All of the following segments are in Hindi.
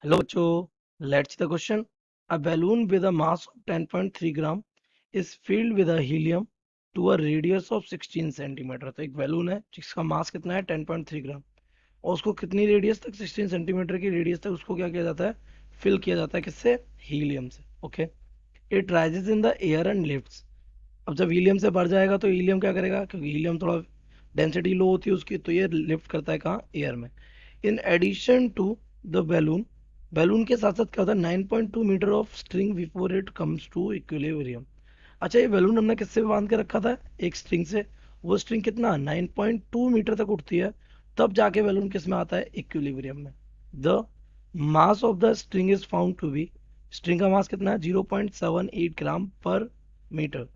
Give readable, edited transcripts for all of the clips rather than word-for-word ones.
Hello, bachcho. Let's see the question. A balloon with a mass of 10.3 gram is filled with a helium to a radius of 16 centimetre. तो एक बैलून है जिसका मास कितना है 10.3 ग्राम और उसको कितनी रेडियस तक 16 सेंटीमीटर की रेडियस तक उसको क्या किया जाता है, फिल किया जाता है किससे, हीलियम से। Okay. It rises in the air and lifts. अब जब हीलियम से बढ़ जाएगा तो हीलियम क्या करेगा, क्योंकि हीलियम थोड़ा डेंसिटी लो होती है उसकी, तो ये लिफ्ट करता है कहाँ, एयर में। In addition to the balloon, balloon के साथ साथ क्या होता है 9.2 metre of string before it comes to equilibrium. अच्छा, ये बैलून हमने किससे बांध के रखा था, एक स्ट्रिंग से। वो स्ट्रिंग कितना 9.2 मीटर तक उठती है, तब जाके बैलून किस में आता है, इक्विलिब्रियम में। The mass of the string is found to be, string का मास कितना है 0.78 ग्राम पर metre.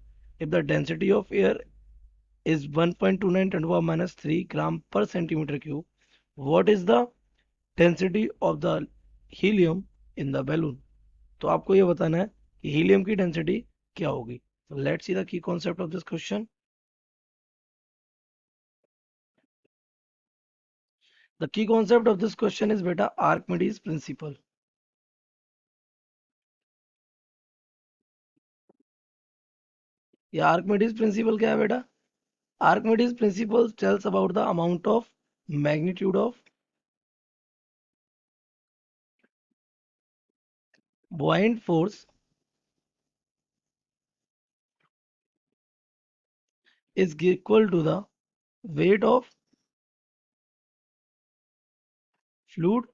if the density of air is 1.29 10 to the power minus 3 gram per centimeter cube, what is the density of the helium in the balloon? तो आपको ये बताना है कि हीलियम की डेंसिटी क्या होगी। तो let's see the key concept of this question. The key concept of this question is बेटा आर्किमिडीज प्रिंसिपल। ये आर्किमिडीज प्रिंसिपल क्या है बेटा, Archimedes principal tells about the amount of magnitude of buoyant force is equal to the weight of fluid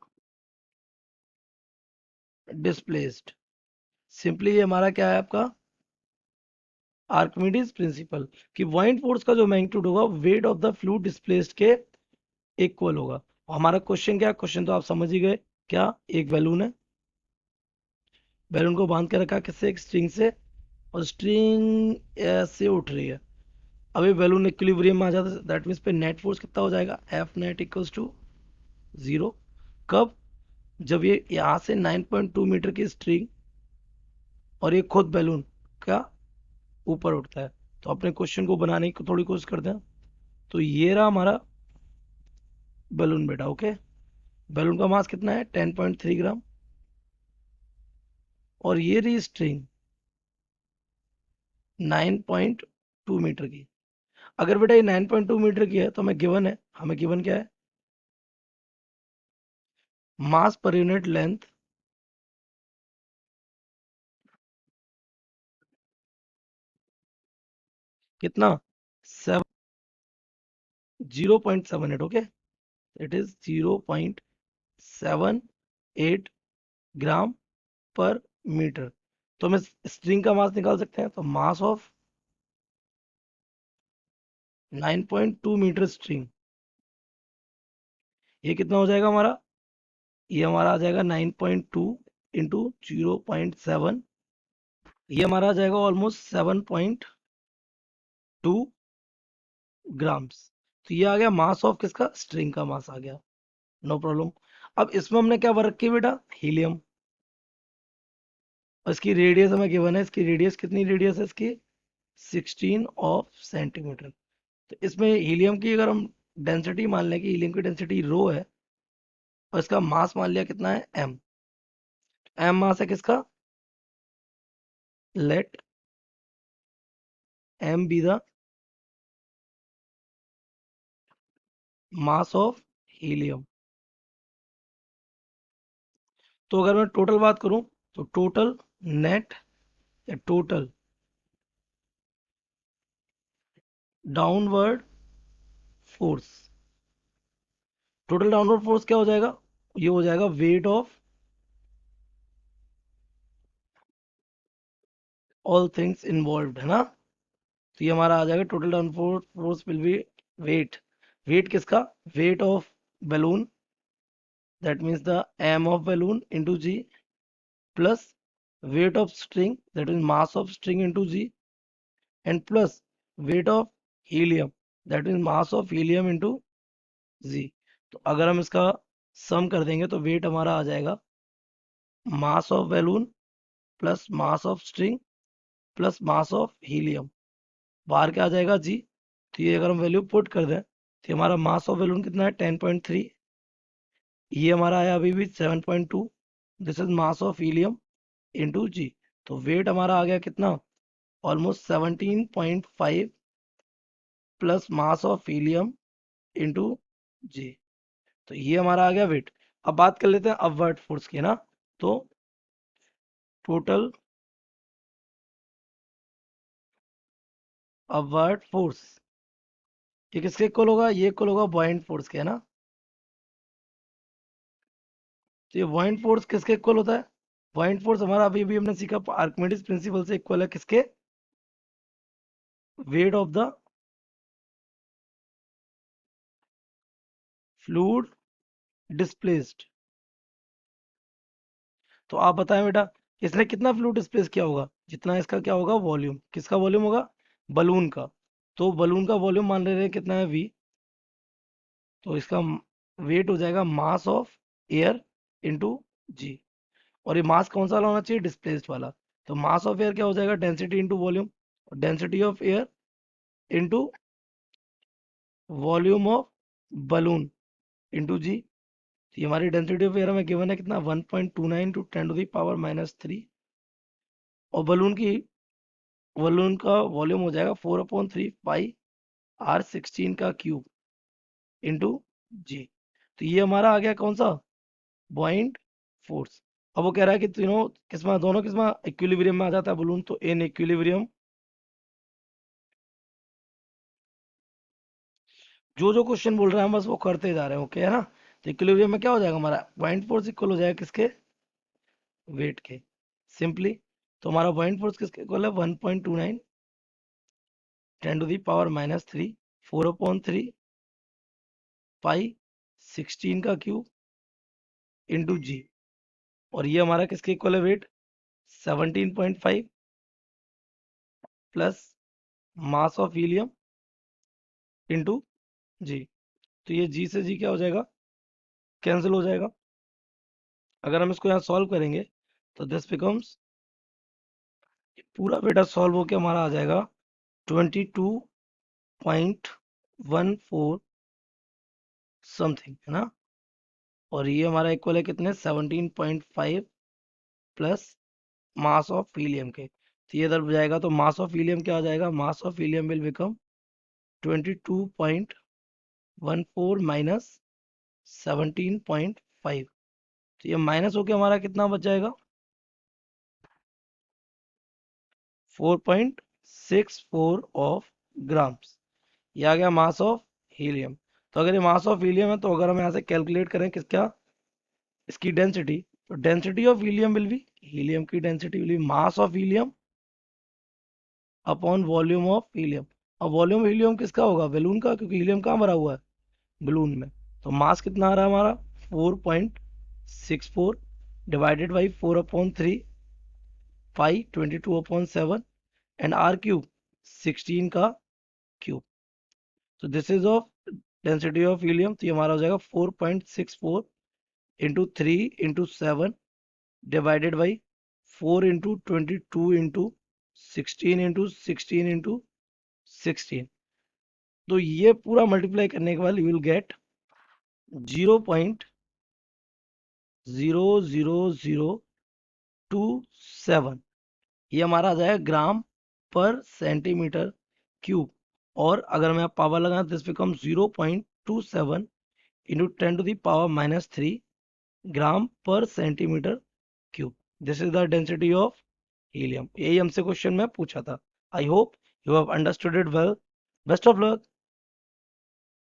displaced। Simply ये हमारा क्या है आपका आर्किमिडीज प्रिंसिपल कि buoyant फोर्स का जो मैग्नीट्यूड होगा weight of the fluid displaced के इक्वल होगा। और हमारा क्वेश्चन क्या, क्वेश्चन तो आप समझ ही गए, क्या एक बैलून है, बैलून को बांध के रखा किससे, एक स्ट्रिंग से, और स्ट्रिंग ऐसे उठ रही है। अब ये बैलून इक्विलिब्रियम में आ जाता है, दैट मीन्स पे नेट फोर्स कितना हो जाएगा, एफ नेट इक्वल्स टू 0। कब, जब ये यहाँ से 9.2 मीटर की स्ट्रिंग और ये खुद बैलून का ऊपर उठता है। तो अपने क्वेश्चन को बनाने की थोड़ी कोशिश करते हैं। तो ये रहा हमारा बैलून बेटा। ओके, बैलून का मास कितना है 10.3 ग्राम और ये रही स्ट्रिंग 9.2 मीटर की। अगर बेटा ये 9.2 मीटर की है तो हमें गिवन है, हमें गिवन क्या है, मास पर यूनिट लेंथ कितना 0.78। ओके, इट इज 0.78 ग्राम पर मीटर। तो हमें स्ट्रिंग का मास निकाल सकते हैं, तो मास ऑफ 9.2 मीटर स्ट्रिंग, ये कितना हो जाएगा हमारा, ये हमारा आ जाएगा 9.2 इंटू 0.7, ये हमारा आ जाएगा ऑलमोस्ट 7.2 ग्राम्स। तो ये आ गया मास ऑफ किसका, स्ट्रिंग का मास आ गया, नो प्रॉब्लम। अब इसमें हमने क्या भर रखी है बेटा, हीलियम, और इसकी रेडियस हमें गिवन है, इसकी रेडियस कितनी रेडियस है इसकी 16 ऑफ सेंटीमीटर। तो इसमें हीलियम की अगर हम डेंसिटी मान लें कि हीलियम की डेंसिटी रो है और इसका मास मान लिया कितना है एम, एम मास है किसका, let M be the mass of helium. तो अगर मैं टोटल बात करूं तो टोटल नेट या total downward force, total downward force क्या हो जाएगा, ये हो जाएगा weight of all things involved, है ना। तो ये हमारा आ जाएगा total downward force will be weight, weight किसका, weight of balloon, that means the M of balloon into g, plus weight of string, that is mass of string into g, and plus weight of helium, that is mass of helium into g। तो अगर हम इसका सम कर देंगे तो वेट हमारा आ जाएगा mass of balloon plus mass of string plus mass of helium, बाहर क्या आ जाएगा जी। तो ये अगर हम वैल्यू पुट कर दें तो हमारा मास ऑफ बैलून कितना है 10.3, ये हमारा आया अभी भी 7.2, this is mass of helium into g. तो वेट हमारा आ गया कितना, almost 17.5 plus mass of helium into g. तो ये हमारा आ गया वेट। अब बात कर लेते हैं अपवर्ड फोर्स की ना। तो टोटल अपवर्ड फोर्स ये किसके इक्वल होगा, ये इक्वल होगा बॉइंट फोर्स के, है ना। तो ये बॉइंट फोर्स किसके इक्वल होता है, बॉइंट फोर्स हमारा अभी भी हमने सीखा आर्किमिडीज प्रिंसिपल से इक्वल है किसके, weight of the fluid displaced. तो आप बताएं बेटा, इसने कितना फ्लूइड डिस्प्लेस किया होगा, जितना इसका क्या होगा वॉल्यूम, किसका वॉल्यूम होगा, बलून का। तो बलून का वॉल्यूम मान ले रहे हैं कितना है v, तो इसका वेट हो जाएगा मास ऑफ एयर इंटू जी। और ये मास कौन सा वाला होना चाहिए, डिस्प्लेस्ड वाला। तो मास ऑफ एयर क्या हो जाएगा, density into volume, density of air into volume of balloon into g. तो ये हमारी डेंसिटी ऑफ एयर में गिवन है कितना, 1.29 टू 10 टू द पावर -3। और बलून का वॉल्यूम हो जाएगा 4/3 पाई R16 का क्यूब इंटू जी। तो ये हमारा आ गया कौन सा, बॉइंट फोर्स। अब वो कह रहा है कि तीनों किसमें, दोनों किसमें इक्विलिब्रियम में आ जाता है बलून, तो इन इक्विलिब्रियम, जो जो क्वेश्चन बोल रहे हैं हम बस वो करते जा रहे हैं, ओके है ना। तो इक्विलिब्रियम में क्या हो जाएगा हमारा, पॉइंट फोर्स इक्वल हो जाएगा किसके, वेट के, सिंपली। तो हमारा पॉइंट फोर्स किसके इक्वल है, 1.29 10 टू दी पावर -3 4/3 पाई 16 का क्यूब इंटू जी। और ये हमारा किसके इक्वल है weight, 17.5 plus mass of helium into g. तो ये जी से जी क्या हो जाएगा, कैंसिल हो जाएगा। अगर हम इसको यहाँ सॉल्व करेंगे तो दिस बिकम्स, पूरा बेटा सॉल्व होके हमारा आ जाएगा 22.14 समथिंग, है ना। और ये हमारा इक्वल है कितने, 17.5 प्लस मास ऑफ हीलियम के। तो ये इधर जाएगा तो मास ऑफ हीलियम क्या आ जाएगा, मास of helium will become 22.14 minus 17.5। तो ये माइनस होके हमारा कितना बच जाएगा, 4.64 ऑफ ग्राम्स। ये आ गया मास ऑफ हीलियम। तो अगर ये मास ऑफ हीलियम है तो अगर हम यहाँ से कैलकुलेट करें किसका, इसकी डेंसिटी, तो density of helium will be, helium की density will be mass of helium upon volume of helium. अब वॉल्यूम हीलियम किसका होगा, बलून का, क्योंकि हीलियम कहाँ भरा हुआ है, बलून में। तो मास कितना आ रहा है हमारा, 4.64 divided by 4/3 pi 22/7 and R cube 16 का क्यूब। तो this is of density of helium. तो ये हमारा हो जाएगा 4.64 into 3 into 7 divided by 4 into 22 into 16 into 16 into 16। तो ये पूरा मल्टीप्लाई करने के बाद यू विल गेट 0.00027। ये हमारा आ जाएगा ग्राम पर सेंटीमीटर क्यूब। और अगर मैं पावर लगा, this become 0.27 into 10 to the power -3 gram पर centimetre cube. This is the density of helium. यही हमसे क्वेश्चन में पूछा था। I hope you have understood it well. Best of luck.